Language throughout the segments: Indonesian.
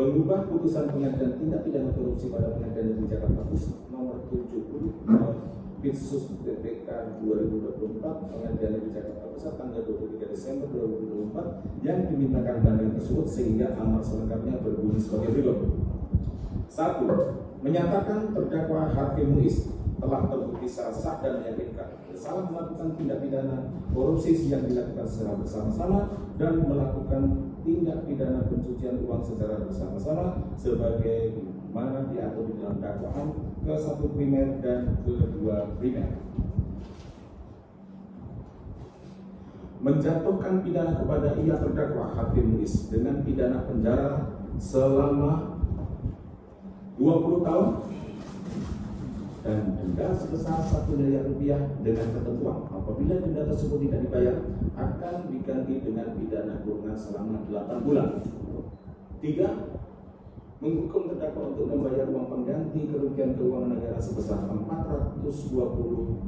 mengubah putusan pengadilan tindak pidana korupsi pada Pengadilan Negeri Jakarta Pusat nomor 70 Bitsus PPK 2024 Pengadilan Negeri Jakarta Pusat tanggal 23 Desember 2024 yang dimintakan banding tersebut sehingga amar selengkapnya berbunyi sebagai berikut. 1. Menyatakan terdakwa Harfi Muiz telah terbukti secara sah dan meyakinkan bersalah melakukan tindak pidana korupsi yang dilakukan secara bersama-sama dan melakukan tindak pidana pencucian uang secara bersama-sama sebagaimana mana diatur di dalam dakwaan ke-1 primer dan ke-2 primer. Menjatuhkan pidana kepada ia terdakwa Harfi Muiz dengan pidana penjara selama 20 tahun dan denda sebesar 1 miliar rupiah dengan ketentuan apabila denda tersebut tidak dibayar akan diganti dengan pidana kurungan selama 8 bulan. 3. Menghukum terdakwa untuk membayar uang pengganti kerugian keuangan negara sebesar 420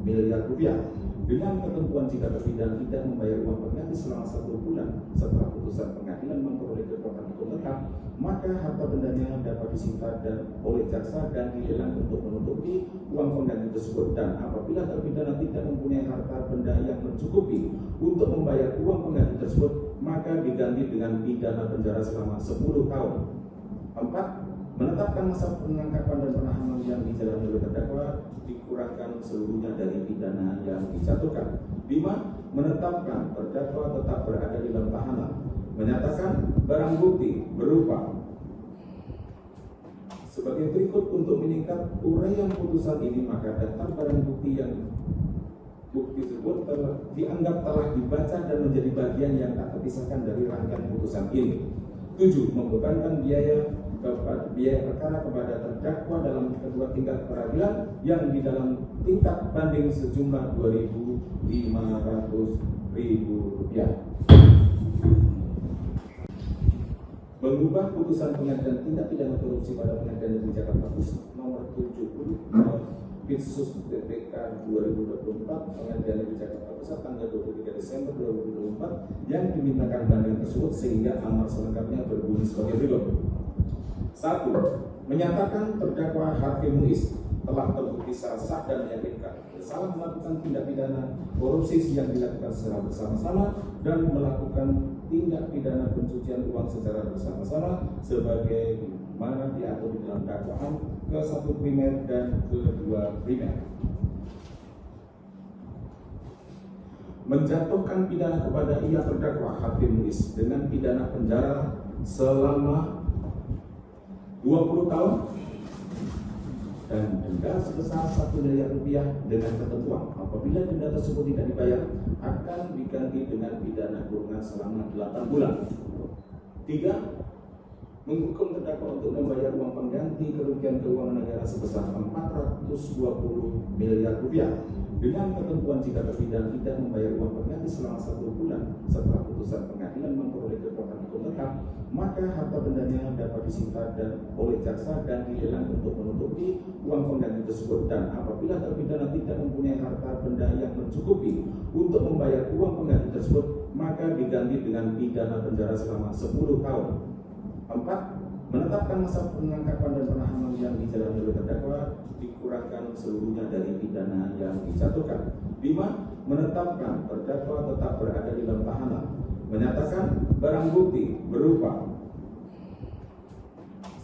miliar rupiah dengan ketentuan jika terpidana tidak membayar uang pengganti selama 1 bulan setelah putusan pengadilan memperoleh kekuatan hukum tetap, maka harta bendanya dapat disita dan oleh jaksa dan dilelang untuk menutupi uang pengganti tersebut, dan apabila terpidana tidak mempunyai harta benda yang mencukupi untuk membayar uang pengganti tersebut, maka diganti dengan pidana penjara selama 10 tahun. 4. Menetapkan masa penangkapan dan penahanan yang dijalani oleh terdakwa dikurangkan seluruhnya dari pidana yang dijatuhkan. 5. Menetapkan terdakwa tetap berada di dalam tahanan. Menyatakan barang bukti berupa sebagai berikut. Untuk meningkat uraian putusan ini, maka daftar barang bukti yang bukti tersebut dianggap telah dibaca dan menjadi bagian yang tak terpisahkan dari rangkaian putusan ini. 7. Membebankan biaya perkara kepada terdakwa dalam kedua tingkat peradilan yang di dalam tingkat banding sejumlah Rp2.500.000. Mengubah putusan pengadilan tindak pidana korupsi pada Pengadilan Negeri Jakarta Pusat nomor 70 Bitsus PPK 2024 Pengadilan Negeri Jakarta Pusat tanggal 23 Desember 2024 yang dimintakan banding tersebut sehingga amar selengkapnya berbunyi sebagai berikut. 1. Menyatakan terdakwa Harfi Muiz telah terbukti secara sah dan meyakinkan bersalah melakukan tindak pidana korupsi yang dilakukan secara bersama-sama dan melakukan tindak pidana pencucian uang secara bersama-sama sebagaimana diatur di dalam dakwaan ke-1 primer dan ke-2 primer. Menjatuhkan pidana kepada ia terdakwa Harfi Muiz dengan pidana penjara selama 20 tahun dan denda sebesar 1 miliar rupiah dengan ketentuan apabila denda tersebut tidak dibayar akan diganti dengan pidana kurungan selama 8 bulan. 3. Menghukum terdakwa untuk membayar uang pengganti kerugian keuangan negara sebesar 420 miliar rupiah dengan ketentuan jika terpidana tidak membayar uang pengganti selama 1 bulan setelah putusan pengadilan memperoleh kekuatan hukum tetap, maka harta bendanya dapat disita dan oleh jaksa dan dilelang untuk menutupi uang pengganti tersebut, dan apabila terpidana tidak mempunyai harta benda yang mencukupi untuk membayar uang pengganti tersebut, maka diganti dengan pidana penjara selama 10 tahun. 4. Menetapkan masa penangkapan dan penahanan yang dijalani oleh terdakwa dikurangkan seluruhnya dari pidana yang dijatuhkan. 5. Menetapkan terdakwa tetap berada di dalam tahanan. Menyatakan barang bukti berupa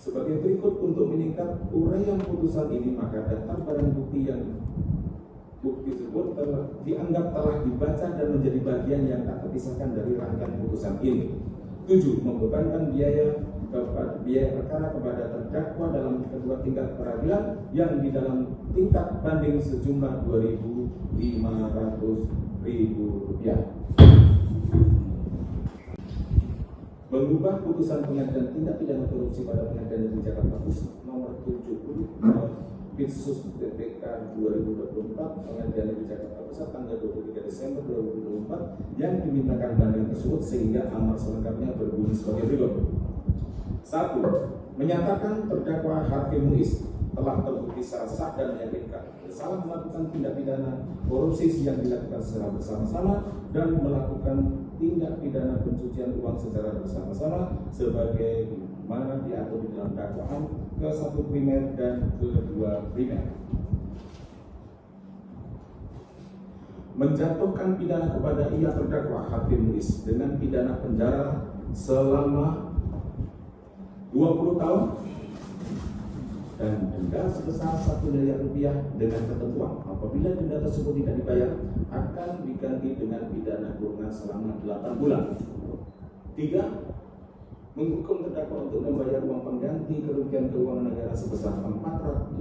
sebagai berikut. Untuk meningkat uraian putusan ini, maka daftar barang bukti yang bukti tersebut dianggap telah dibaca dan menjadi bagian yang tak terpisahkan dari rangkaian putusan ini. 7. Membebankan biaya perkara kepada terdakwa dalam kedua tingkat peradilan yang di dalam tingkat banding sejumlah Rp2.500.000. Mengubah putusan pengadilan tindak pidana korupsi pada Pengadilan Negeri Jakarta Pusat nomor 70 Bitsus PPK 2024 Pengadilan Negeri Jakarta Pusat tanggal 23 Desember 2024 yang dimintakan banding tersebut sehingga amar selengkapnya berbunyi sebagai berikut. 1. Menyatakan terdakwa Harfi Muiz telah terbukti secara sah dan meyakinkan bersalah melakukan tindak pidana korupsi yang dilakukan secara bersama-sama dan melakukan tindak pidana pencucian uang secara bersama-sama sebagaimana mana diatur di dalam dakwaan ke-1 primer dan ke-2 primer. Menjatuhkan pidana kepada ia terdakwa Harvey Muiz dengan pidana penjara selama 20 tahun dan denda sebesar 1 miliar rupiah dengan ketentuan apabila denda tersebut tidak dibayar akan diganti dengan pidana kurungan selama 8 bulan. 3. Menghukum terdakwa untuk membayar uang pengganti kerugian keuangan negara sebesar 420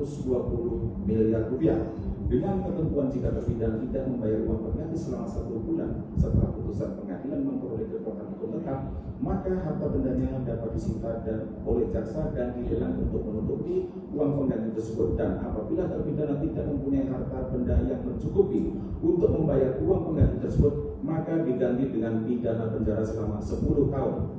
miliar rupiah dengan ketentuan jika terpidana tidak membayar uang pengganti selama 1 bulan setelah putusan pengadilan memperoleh kekuatan hukum tetap, maka harta bendanya dapat disita dan oleh jaksa dan dilelang untuk menutupi uang pengganti tersebut. Dan apabila terpidana tidak mempunyai harta benda yang mencukupi untuk membayar uang pengganti tersebut, maka diganti dengan pidana penjara selama 10 tahun.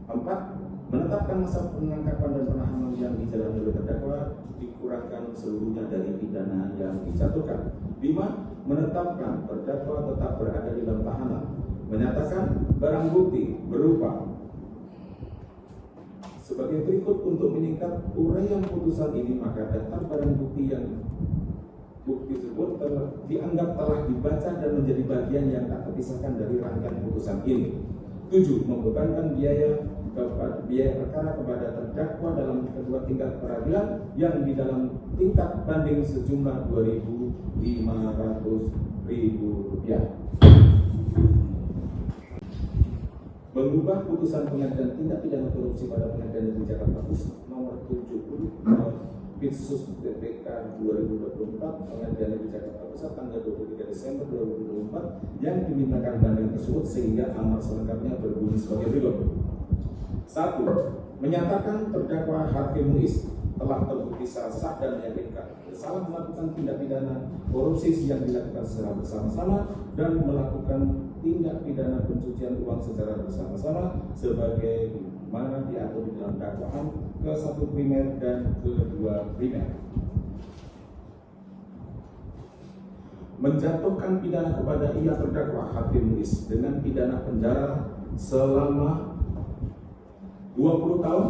4. Menetapkan masa penangkapan dan penahanan yang dijalani oleh terdakwa dikurangkan seluruhnya dari pidana yang dijatuhkan. 5. Menetapkan terdakwa tetap berada di dalam tahanan. Menyatakan barang bukti berupa sebagai berikut. Untuk meningkat uraian putusan ini, maka daftar barang bukti yang bukti tersebut dianggap telah dibaca dan menjadi bagian yang tak terpisahkan dari rangkaian putusan ini. 7. Membebankan biaya perkara kepada terdakwa dalam kedua tingkat peradilan yang di dalam tingkat banding sejumlah Rp2.500.000. Mengubah putusan pengadilan tindak pidana korupsi pada pengadilan negeri Jakarta Pusat nomor 70 Pitsus PPK 2024 pengadilan negeri Jakarta Pusat tanggal 23 Desember 2024 yang dimintakan banding tersebut sehingga amar selengkapnya berbunyi sebagai berikut. 1. Menyatakan terdakwa Harvey Muiz telah terbukti secara sah dan meyakinkan bersalah melakukan tindak pidana korupsi yang dilakukan secara bersama-sama dan melakukan tindak pidana pencucian uang secara bersama-sama sebagai mana diatur di dalam dakwaan ke-1 primer dan ke-2 primer. Menjatuhkan pidana kepada ia terdakwa Harvey Muiz dengan pidana penjara selama 20 tahun